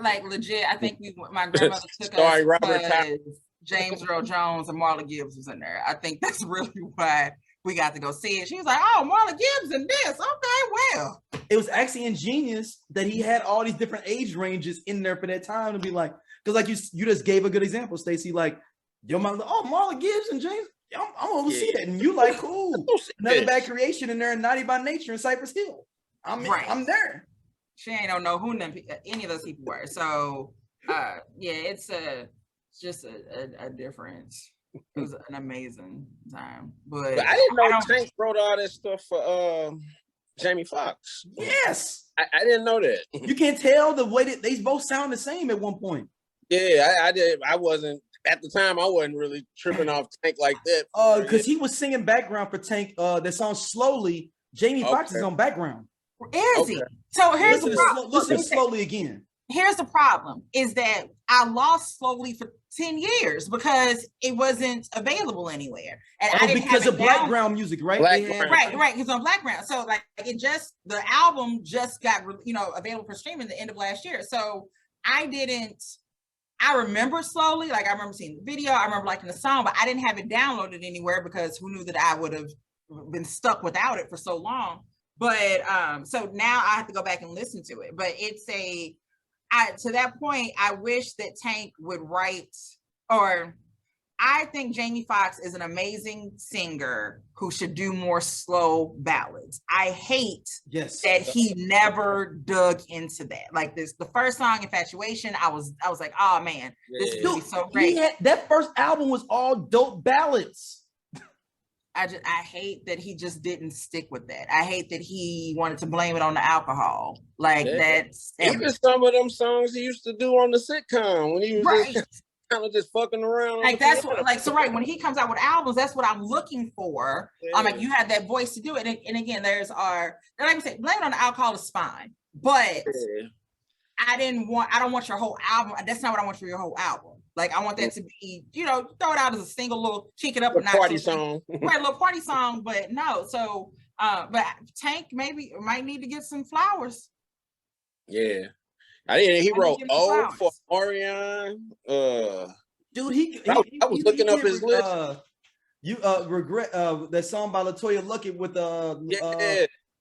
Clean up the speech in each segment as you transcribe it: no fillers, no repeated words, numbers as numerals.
like legit. I think my grandmother took us Sorry, Robert because James Earl Jones and Marla Gibbs was in there. I think that's really why we got to go see it. She was like, "Oh, Marla Gibbs in this. Okay, well." It was actually ingenious that he had all these different age ranges in there for that time to be like, because like you just gave a good example, Stacey. Like your mom, oh, Marla Gibbs and James. I'm gonna see that, and you like cool. Another Bad Creation in there, and Naughty by Nature in Cypress Hill. I'm there. She ain't don't know who any of those people were. So yeah, it's just a difference. It was an amazing time. But I didn't know Tank wrote all that stuff for Jamie Foxx. Yes. I didn't know that. You can't tell the way that they both sound the same at one point. Yeah, I did. I wasn't at the time. I wasn't really tripping off Tank like that. Because he was singing background for Tank. That song Slowly. Jamie Foxx is on background. Is he? So here's the problem. Listen slowly again. Here's the problem: is that I lost Slowly for 10 years because it wasn't available anywhere, and I didn't because have of Blackground music, right? Right. It's on Blackground. So like the album just got available for streaming the end of last year. So I remember Slowly, like I remember seeing the video, I remember liking the song, but I didn't have it downloaded anywhere because who knew that I would have been stuck without it for so long. But so now I have to go back and listen to it. But to that point, I wish that Tank would write, or I think Jamie Foxx is an amazing singer who should do more slow ballads. I hate that he never dug into that. Like the first song, Infatuation, I was like, oh man, this is gonna be so great. That first album was all dope ballads. I hate that he just didn't stick with that. I hate that he wanted to blame it on the alcohol. Like that's even some of them songs he used to do on the sitcom when he was just kind of just fucking around. Like that's what, like, so right when he comes out with albums, that's what I'm looking for. I'm like, you have that voice to do it. And again, like I said, blame it on the alcohol is fine, but I don't want your whole album. That's not what I want for your whole album. Like I want that to be, throw it out as a single little kick it up a party song. Right, a little party song, but no. So but Tank might need to get some flowers. Yeah. He wrote "Oh" for Orion. Dude, I was looking up his list. Regret that song by Letoya Luckett with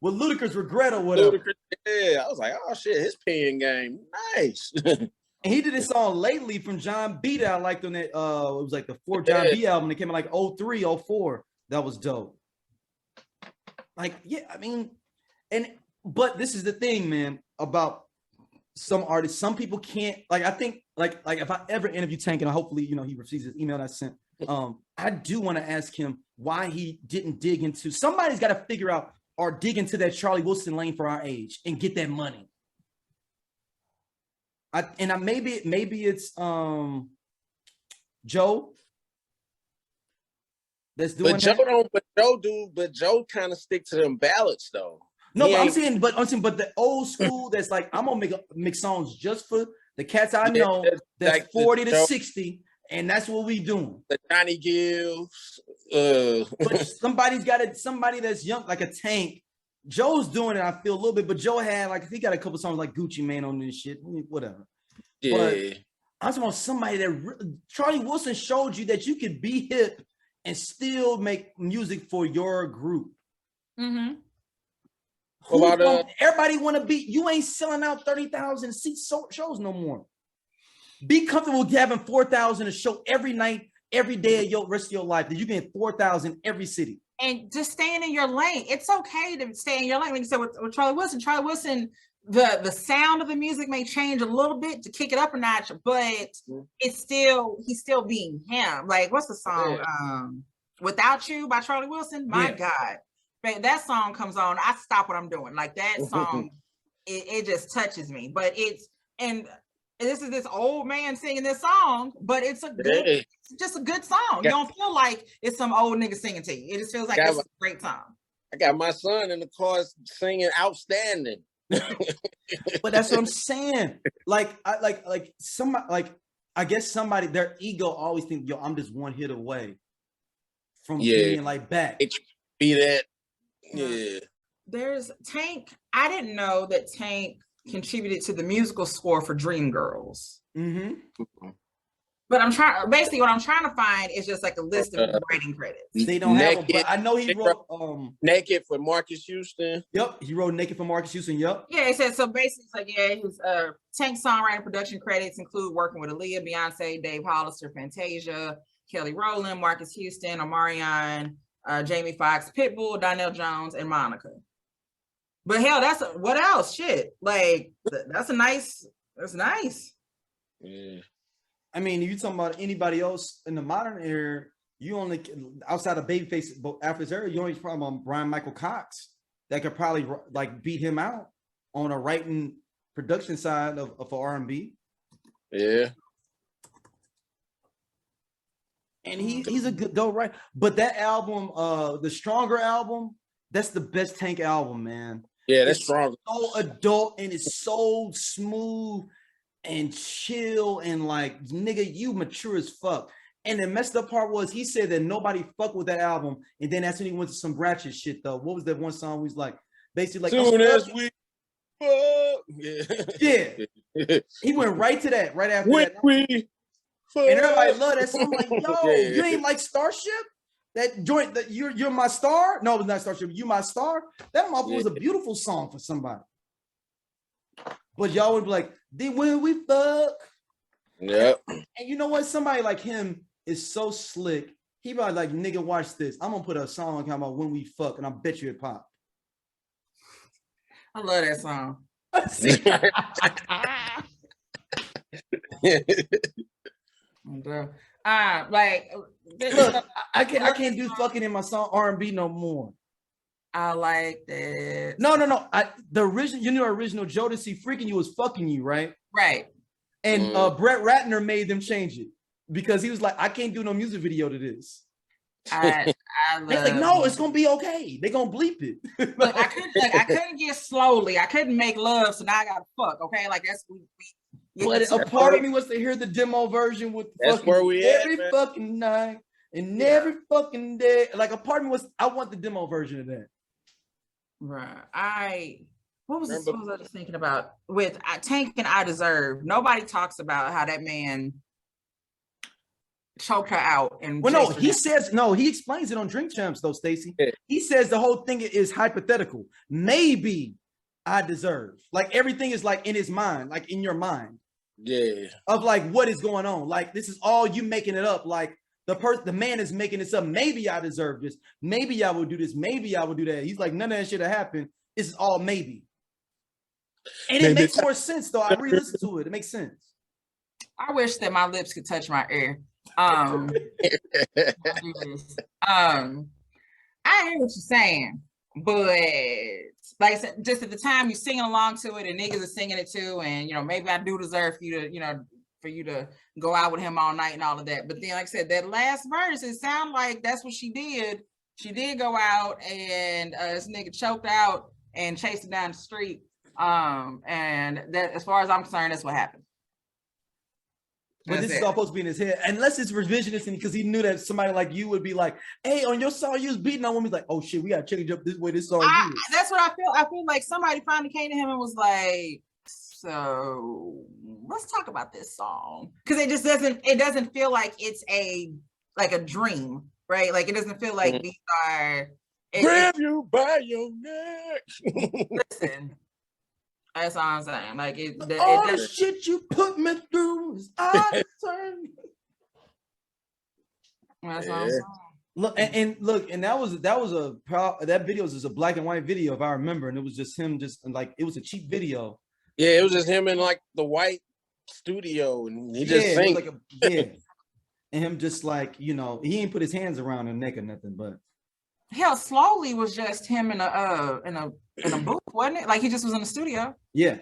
Ludacris, Regret or whatever. Yeah, I was like, oh shit, his pen game, nice. And he did this song lately from John B that I liked on that. It was like the 4 John B album that came out like 03, 04. That was dope. Like, yeah, I mean, but this is the thing, man, about some artists. Some people can't, like, I think, like if I ever interview Tank, and hopefully, he receives his email that I sent, I do want to ask him why he didn't dig into, somebody's got to figure out or dig into that Charlie Wilson lane for our age and get that money. Maybe it's Joe that's doing that. But Joe kind of stick to them ballads though. No, but I'm saying the old school that's like, I'm gonna make songs just for the cats I know that's like 40 to 60, and that's what we doing. The Johnny Gills. But somebody that's young, like a Tank. Joe's doing it, I feel a little bit, but Joe had he got a couple songs like Gucci Mane on this shit, whatever. Yeah. But I'm talking about somebody that Charlie Wilson showed you that you could be hip and still make music for your group. Mm-hmm. Everybody want to be, you ain't selling out 30,000 seat shows no more. Be comfortable with having 4,000 a show every night, every day of your rest of your life, that you get 4,000 every city. And just staying in your lane. It's okay to stay in your lane. Like you said with Charlie Wilson, the sound of the music may change a little bit to kick it up a notch, but he's still being him. Like, what's the song? Without You by Charlie Wilson. My God. That song comes on, I stop what I'm doing. Like that song, it just touches me. But this is this old man singing this song, but it's just a good song. You don't feel like it's some old nigga singing to you. It just feels like it's a great song. I got my son in the car singing "Outstanding." But that's what I'm saying. I guess somebody, their ego always think, yo, I'm just one hit away from being like back. It be that. Yeah. There's Tank. I didn't know that Tank contributed to the musical score for Dreamgirls. Mm-hmm. But basically what I'm trying to find is just like a list of writing credits. They don't have them, but I know he wrote Naked for Marcus Houston. Yep, he wrote Naked for Marcus Houston. Yep. Yeah, it says so basically it's like his Tank songwriting production credits include working with Aaliyah, Beyonce, Dave Hollister, Fantasia, Kelly Rowland, Marcus Houston, Omarion, Jamie Foxx, Pitbull, Donnell Jones, and Monica. But hell, what else? Shit. Like that's nice. Yeah. I mean, if you talking about anybody else in the modern era, you only outside of Babyface, but after his era, you only from Brian Michael Cox that could probably like beat him out on a writing production side of R&B. Yeah. And he's a good dope writer. But that album, the Stronger album, that's the best Tank album, man. Yeah, that's strong. So adult and it's so smooth and chill and like, nigga, you mature as fuck. And the messed up part was he said that nobody fucked with that album. And then that's when he went to some ratchet shit though. What was that one song? He was like, basically like, soon as we fuck. Yeah. He went right to that, right after when that. We fuck. And everybody loved that song. Like, yo, Yeah. You ain't like Starship? That joint that you're my star? No, it's not Starship. You my star? That motherfucker was a beautiful song for somebody. But y'all would be like, then when we fuck. Yep. And you know what? Somebody like him is so slick. He probably like, nigga, watch this. I'm gonna put a song about when we fuck, and I bet you it pop. I love that song. Like, look, I can't do fucking in my song R&B no more. I like that. No. The original Jodeci Freaking You was fucking you, right? Right. And Brett Ratner made them change it because he was like, I can't do no music video to this. I love like, no, it's gonna be okay. They're gonna bleep it. Look, I couldn't get slowly. I couldn't make love, so now I gotta fuck. Okay, like that's but a part of me wants to hear the demo version with that's where we every at, fucking night and every fucking day. Like a part of me was, I want the demo version of that. Right. What was I just thinking about with Tank and I Deserve? Nobody talks about how that man choked her out. And he explains it on Drink Champs though, Stacey. Yeah. He says the whole thing is hypothetical. Maybe I deserve. Like everything is like in his mind, like in your mind. Yeah. Of like what is going on. Like this is all you making it up. Like the man is making this up. Maybe I deserve this. Maybe I will do this. Maybe I will do that. He's like, none of that shit have happened. This is all maybe. And it makes more sense though. I re-listened to it. It makes sense. I wish that my lips could touch my ear. I hear what you're saying, but like I said, just at the time you're singing along to it and niggas are singing it too, and maybe I do deserve for you to go out with him all night and all of that. But then, like I said, that last verse, it sounded like that's what she did. She did go out and this nigga choked out and chased her down the street. And that, as far as I'm concerned, that's what happened. But this is all supposed to be in his head, unless it's revisionist, because he knew that somebody like you would be like, "Hey, on your song, you was beating on women." He's like, "Oh shit, we gotta change up this way this song." That's what I feel. I feel like somebody finally came to him and was like, "So let's talk about this song," because it just doesn't feel like it's a dream, right? Like it doesn't feel like these are grab you by your neck. Listen. That's all I'm saying. Like all the shit you put me through is I turn. That's all I'm saying. Look, and that video was just a black and white video, if I remember, and it was just him, just like it was a cheap video. Yeah, it was just him in like the white studio, and he just sang. And him just like he ain't put his hands around her neck or nothing, but hell, Slowly was just him in a booth, wasn't it? Like he just was in the studio. Yeah.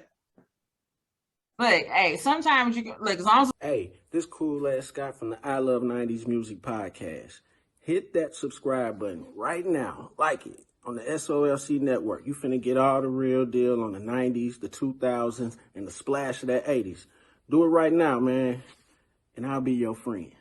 Like, hey, sometimes you like as long as this cool ass Scott from the I Love 90s Music Podcast. Hit that subscribe button right now. Like it on the SOLC network. You finna get all the real deal on the 90s, the 2000s, and the splash of that 80s. Do it right now, man. And I'll be your friend.